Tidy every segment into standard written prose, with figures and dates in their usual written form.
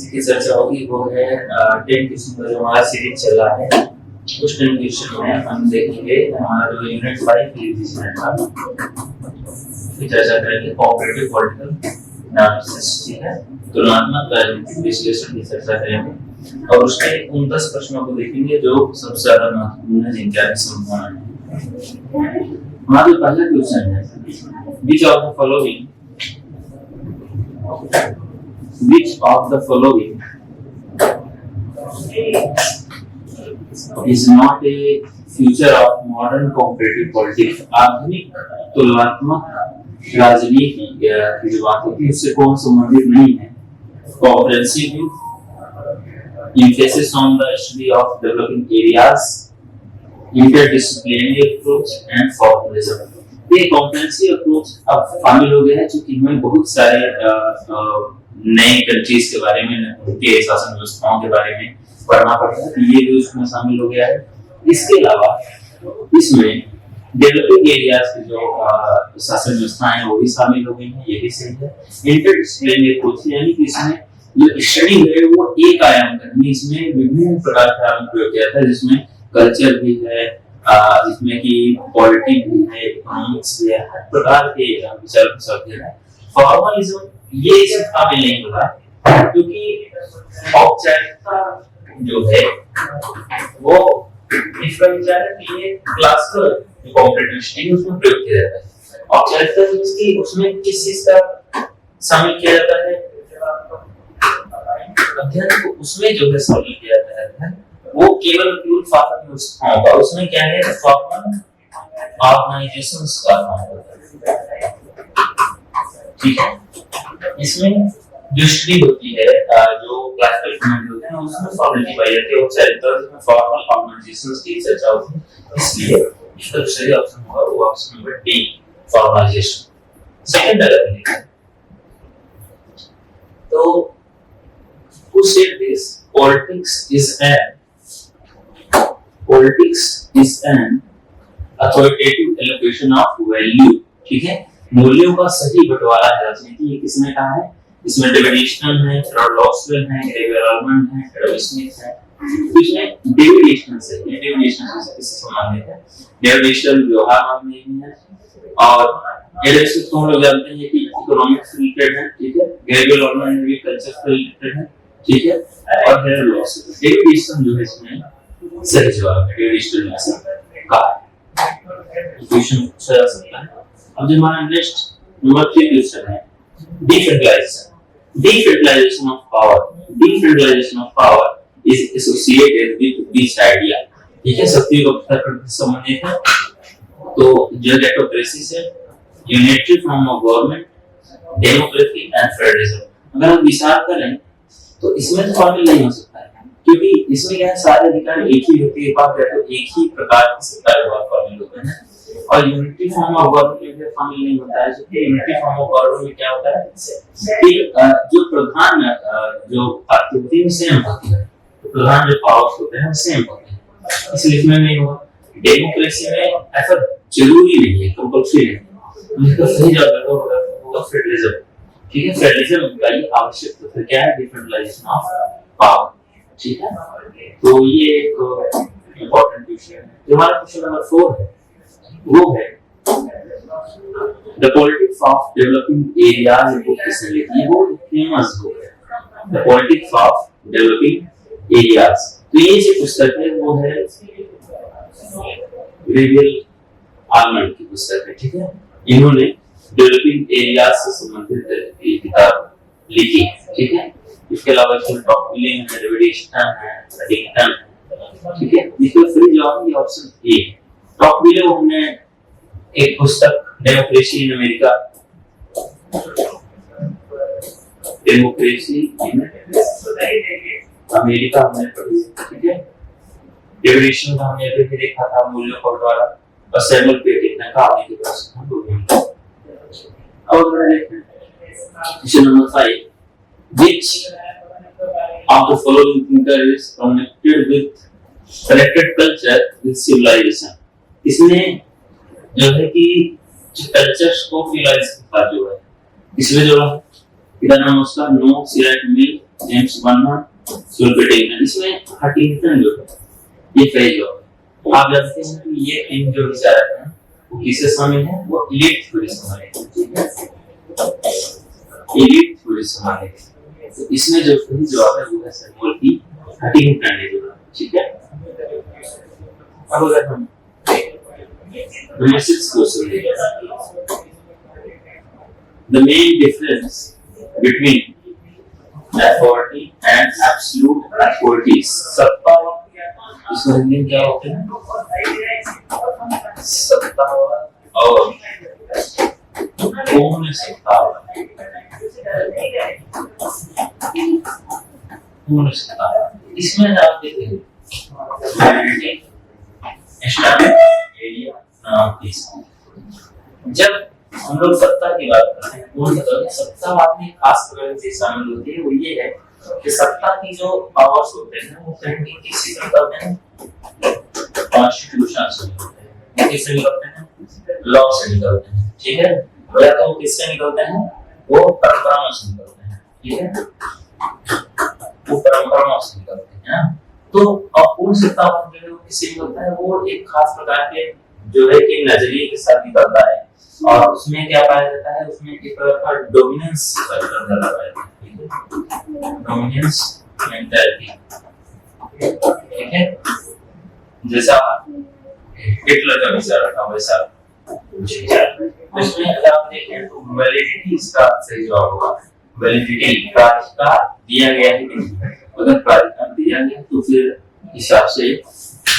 जिसकी चर्चा होगी वो है 10 क्वेश्चन का जो हमारा सीरीज चल रहा है। उस 10 क्वेश्चन में हम देखेंगे हमारा जो यूनिट 5 की था फिर चर्चा करेंगे कोऑपरेटिव पॉलिटिकल एनालिसिस, ठीक है, तुलनात्मक राजनीतिक विश्लेषण की चर्चा करेंगे और उसके 29 प्रश्नों को देखेंगे जो सबसे ज्यादा महत्वपूर्ण है, जिनके आगे संभावना है। हमारा पहला क्वेश्चन है which of the following is not a feature of modern comparative politics। आधुनिक तुलनात्मक राजनीति की जो बात होती है उससे कौन संबंधित नहीं है। Comprehensive emphasis on the study of developing areas, interdisciplinary approach and formalism। ये कॉम्प्रिहेंसिव अप्रोच अब शामिल हो गया है क्योंकि हमें बहुत सारे नए कंट्रीज के बारे में, उनके शासन व्यवस्थाओं के बारे में पढ़ना पड़ता है, ये भी उसमें शामिल हो गया है। इसके अलावा इसमें डेवलपिंग एरियाज की जो शासन व्यवस्थाएं हैं वो भी शामिल हो गई हैं, ये भी सही है। इंटरडिसिप्लिनरी अप्रोच यानी कि इसमें जो स्टडी है वो एक आयाम का नहीं, इसमें विभिन्न प्रकार के आयाम प्रयोग किया था, जिसमें कल्चर भी है, जिसमें कि पॉलिटिक्स भी है, इकोनॉमिक्स भी है, हर प्रकार के विचार शब्द है। फॉर्मलिज्म ये सब शामिल नहीं होगा क्योंकि औपचारिकता जो है वो इसका विचार है कि ये क्लासिकल कोऑपरेटिव स्टाइल उसमें प्रयोग किया जाता है। औपचारिकता जिसकी उसमें किस चीज का शामिल किया जाता है, अध्ययन को उसमें जो है शामिल किया जाता है वो केवल फॉर्मल व्यवस्थाओं का, उसमें क्या है फॉर्मल ऑर्गेनाइजेशंस का होता है, ठीक है। इसमें जो स्टडी होती है जो क्लासिकल कमेंट होते हैं उसमें फॉर्मेलिटी पाई जाती है, औपचारिकता में फॉर्मल ऑर्गेनाइजेशंस की चर्चा होती है, इसलिए इसका सही ऑप्शन होगा वो option number D, formalisation. Second अगर देखें तो who said this politics is an authoritative allocation of value, ठीक है, मूल्यों का सही बंटवारा है राजनीति, ये किसने कहा है। इसमें डेविड ईस्टन है, हेरोल्ड लॉक्सवेल है, डेविड आर्मन है, एडम स्मिथ है। इसमें डेविड ईस्टन से किससे संबंधित है। डेविड ईस्टन व्यवहार में है और एडम स्मिथ को हम लोग जानते हैं कि इकोनॉमिक्स रिलेटेड है, ठीक है। डेविड आर्मन भी कल्चर से रिलेटेड है, ठीक है, और हेरोल्ड लॉक्सवेल। डेविड ईस्टन जो है इसमें सही जवाब है, डेविड ईस्टन ने ऐसा कहा है। क्वेश्चन पूछा जा सकता है। अब जो हमारा नेक्स्ट नंबर 3 क्वेश्चन है decentralization of power is associated with this idea, ठीक है, शक्ति का वितरण से संबंधित है। तो जो डेमोक्रेसी से unitary form of government, democracy and federalism, अगर हम विचार करें तो इसमें तो फॉर्मल नहीं हो सकता है क्योंकि इसमें क्या है सारे अधिकार एक ही व्यक्ति के पास है, तो एक ही प्रकार की सत्ता व्यवहार फॉर्मल होते हैं। और यूनिटी फॉर्म ऑफ गवर्नमेंट में फॉर्मल नहीं होता है, क्योंकि यूनिटी फॉर्म ऑफ गवर्नमेंट में क्या होता है कि जो प्रधान जो एक्टिविटी में सेम होती है, तो प्रधान जो पावर्स होते हैं सेम होते हैं, इसलिए इसमें नहीं होगा। डेमोक्रेसी में ऐसा जरूरी नहीं है, कंपल्सरी नहीं है। इसका सही जवाब होगा फेडरलिज्म, ठीक है। फेडरलिज्म का ये आवश्यक तथ्य क्या है, डिसेंट्रलाइजेशन ऑफ पावर, ठीक है। तो ये एक इंपॉर्टेंट क्वेश्चन है। जो हमारा क्वेश्चन नंबर 4 है वो है the politics of developing areas book किसने लिखी है, वो फेमस बुक है the politics of developing areas. तो ये जो पुस्तक है वो है रेवियल आर्मंड की पुस्तक है, ठीक है। इन्होंने डेवलपिंग एरियाज से संबंधित एक किताब लिखी, ठीक है। इसके अलावा इसमें टॉकविले है, डेविड ईस्टन है, एडिंगटन है, ठीक है। इसका सही जवाब ये ऑप्शन ए है। टॉकविले हमने एक पुस्तक डेमोक्रेसी इन अमेरिका हमने पढ़ी, ठीक है। डेविड ईस्टन का हमने अभी देखा था मूल्यों का बंटवारा, और सैमुअल पेटिन ने कहा आगे के प्रश्न को देखा। अब question number 5 which of the following thinker is connected culture with civilization। इसमें जो है कि कल्चर्स को सिविलाइजेशन का जो है इसमें जो है इधर नाम उसका नो सिराट मिल जेम्स बर्नर्ड सुल्फेटिंग, इसमें हंटिंगटन जो है ये फेज हो। आप जानते हैं कि ये इन जो विचारक हैं वो किससे शामिल है, वो एलीट थ्योरी से शामिल है, ठीक है, एलीट थ्योरी से शामिल है। तो इसमें जो सही जवाब है वो है सैमुअल पी हंटिंगटन ने जो, ठीक है। अब अगर हम नंबर 6 क्वेश्चन देखें, the main difference between authority and absolute authority, सत्ता इसमें हिंदी में क्या होते हैं, सत्ता और पूर्ण सत्ता, पूर्ण सत्ता। इसमें आप देखिए जब हम लोग सत्ता की बात करते हैं, पूर्ण सत्ता में खास प्रकार से शामिल होती है, वो ये है कि सत्ता की जो पावर्स होते हैं वो कहीं किसी निकलते हैं कॉन्स्टिट्यूशन से निकलते हैं, किससे निकलते हैं, लॉ से निकलते हैं, ठीक है, या तो किससे निकलते हैं, वो परंपराओं से निकलते हैं, ठीक है, वो परंपराओं से निकलते हैं। तो पूर्ण सत्ता जो है वो किससे निकलता है, वो एक खास प्रकार के जो है कि नजरिए के साथ निकलता है, और उसमें क्या पाया जाता है, उसमें एक प्रकार का डोमिनेंस फैक्टर पाया जाता है, डोमिनेंस मेंटालिटी, ठीक है, जैसा हिटलर का विचार था वैसा विचार। इसमें अगर आप देखें तो वैलिडिटी इसका सही जवाब होगा, वैलिडिटी प्राधिकार दिया गया है कि नहीं, अगर प्राधिकार दिया गया तो फिर हिसाब से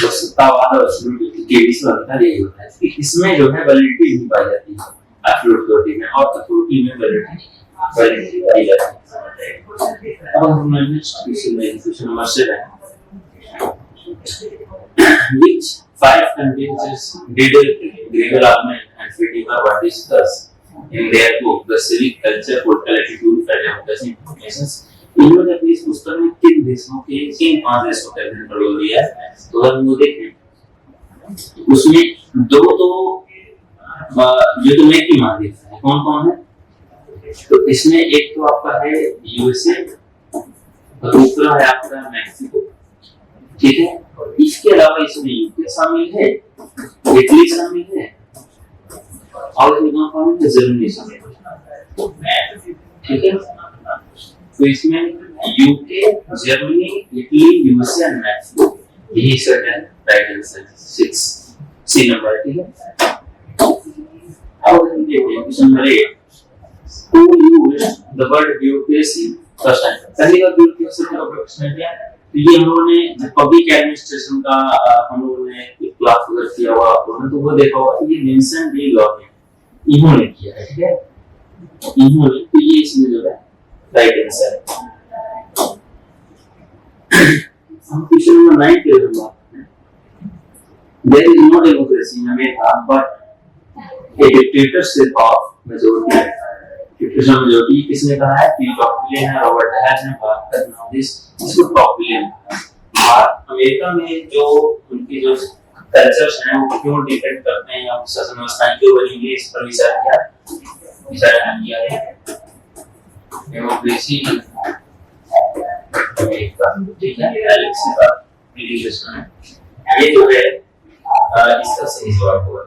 जो सत्तावाद और एब्सोल्यूट के बीच में अंतर यही होता है कि इसमें जो है वैलिडिटी नहीं पाई जाती है एब्सोल्यूट अथॉरिटी में, और अथॉरिटी में वैलिडिटी पाई जाती है। अब हम next question number 7, which 5 countries did Gregor Alman and Federica were discussed in their book The Civic Culture, Political Attitude, and Democracy Nations? इन्होंने अपनी इस पुस्तक में किन देशों के, किन 5 देशों का अध्ययन कर लिया है, तो हम वो देखें उसमें दो तो जो तो एक ही महाद्वीप है, कौन कौन है, तो इसमें एक तो आपका है यूएसए, दूसरा है आपका मैक्सिको, ठीक है, इसके अलावा इसमें यूके शामिल है, इटली शामिल है, और जर्मनी शामिल है, ठीक है। तो इसमें UK, Germany, Italy, USA and Mexico, यही सब है राइट आंसर 6 सी नंबर, ठीक है। अब हम देखते हैं question number 8, who used the word bureaucracy first time, पहली बार bureaucracy का प्रश्न क्या, तो ये हम लोगों ने पब्लिक एडमिनिस्ट्रेशन का हम लोगों ने एक क्लास अगर किया हुआ आप लोगों ने तो वो देखा होगा कि ये विंसेंट डी गवर्नमेंट इन्होंने किया है, ठीक है, इन्होंने, तो ये इसमें जो है राइट आंसर। हम क्वेश्चन नंबर 9 के बारे में बात करते हैं। There is no democracy in America but a dictatorship of majority, dictatorship majority किसने कहा है, पी टॉकविले है, रॉबर्ट हैश ने बात करना इसको टॉकविले। अमेरिका में जो उनकी जो कल्चर्स हैं वो क्यों डिपेंड करते हैं, या शासन व्यवस्थाएं क्यों बनी हुई है, इस पर विचार किया है। डेमोक्रेसी अमेरिका, ठीक है, एलेक्स का रिलीजियन है, ये जो है इसका सही जवाब होगा।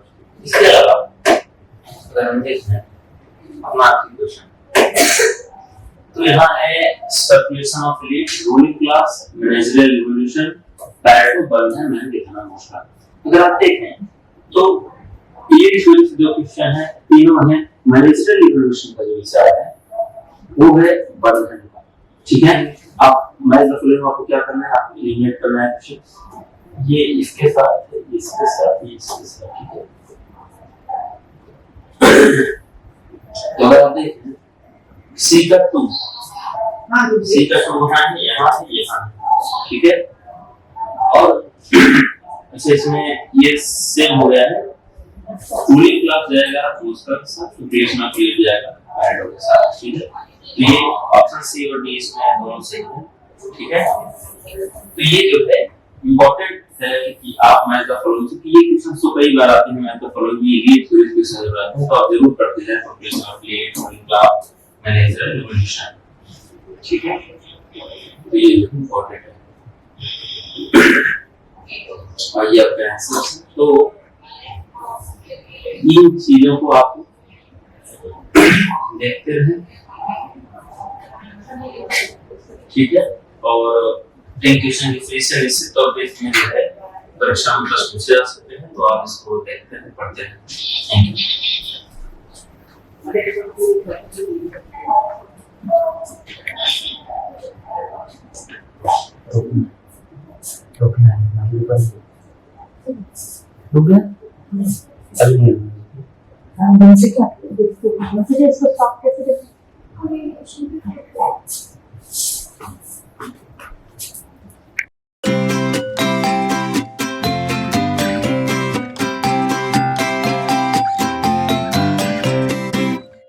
इसके अलावा अगर हम देखें अपना आखिरी क्वेश्चन, तो यहाँ है circulation of elite, ruling class, managerial revolution, Pareto, Burnham and economics. अगर आप देखें तो ये जो क्वेश्चन है तीनों हैं मैनेजरियल रिवॉल्यूशन का जो विचार है वो है बर्नहेम का, ठीक है। आप मैं जरूर आपको क्या करना है, आपको एलिमिनेट करना है क्वेश्चन, ये इसके साथ, इसके साथ, इसके साथ, ठीक है। तो अगर आप देखें सी का 2 यहाँ से यहाँ, ठीक है, और अच्छा इसमें ये सेम हो गया है, पूरी क्लास जाएगा तो उसका क्रिएशन ऑफ एलीट जाएगा पैरेटो के साथ, ठीक है। तो ये ऑप्शन सी और डी इसमें दोनों सही है, ठीक है। तो ये जो है इंपॉर्टेंट है कि आप मैथ का फॉलो, क्योंकि ये क्वेश्चन तो कई बार आते हैं मैथ का फॉलो में, ये थ्योरी क्वेश्चन जरूर आते हैं, तो आप जरूर पढ़ते जाएं, creation of elite, ruling class, managerial revolution, ठीक है। तो ये इम्पोर्टेंट है। और ये आपका आंसर। तो इन चीजों को आप देखते रहे, ठीक है। और क्वेश्चन डिफरेंशियल इससे तो बेस में जो है परीक्षा में प्रश्न पूछे जा सकते हैं, तो आप इसको देखते हैं, पढ़ते हैं। थैंक मैसेज इसको स्टॉप कैसे दें?